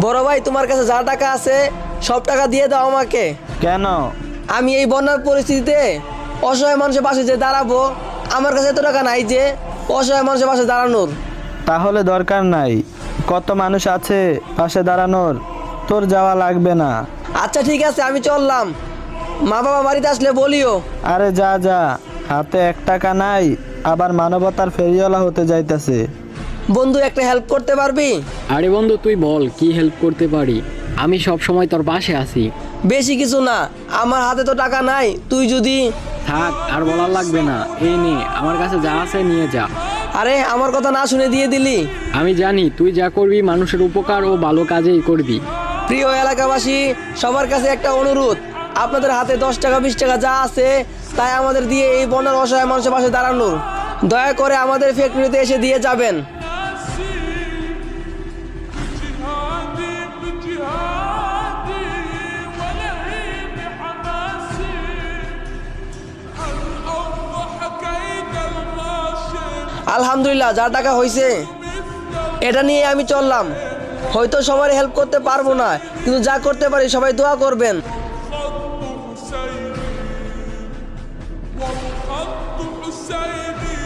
বড় ভাই, তোমার কাছে যা টাকা আছে সব টাকা দিয়ে দাও আমাকে। কেন? আমি এই বন্যার পরিস্থিতিতে অসহায় মানুষের পাশে যে দাঁড়াবো, আমার কাছে এত টাকা নাই যে অসহায় মানুষের পাশে দাঁড়ানোর। তাহলে দরকার নাই, কত মানুষ আছে পাশে দাঁড়ানোর, তোর যাওয়া লাগবে না। আচ্ছা ঠিক আছে, আমি চললাম। মা বাবা বাড়িতে আসলে বলিও। আরে যা যা, হাতে 1 টাকা নাই, আবার মানবতার ফেরিওয়ালা হতে যাইতেছে। বন্ধু, একটা হেল্প করতে পারবি? আরে বন্ধু, তুই বল কি হেল্প করতে পারি। আমি সব সময় তোর পাশে আছি। বেশি কিছু না, আমার হাতে তো টাকা নাই, তুই যদি... থাক, আর বলার লাগবে না, এই নে আমার কাছে যা আছে নিয়ে যা। আরে, আমার কথা না শুনে দিয়ে দিলি। আমি জানি তুই যা করবি মানুষের উপকার ও ভালো কাজেই করবি। প্রিয় এলাকাবাসী, সবার কাছে একটা অনুরোধ, আপনাদের হাতে 10 টাকা 20 টাকা যা আছে তাই আমাদের দিয়ে এই বন্যার অসহায় মানুষের পাশে দাঁড়ানোর। দয়া করে আমাদের ফ্যাক্টরিতে এসে দিয়ে যাবেন। আলহামদুলিল্লাহ, যা টাকা হয়েছে এটা নিয়ে আমি চললাম। হয়তো সবার হেল্প করতে পারবো না, কিন্তু যা করতে পারি সবাই দোয়া করবেন। والخط حسيني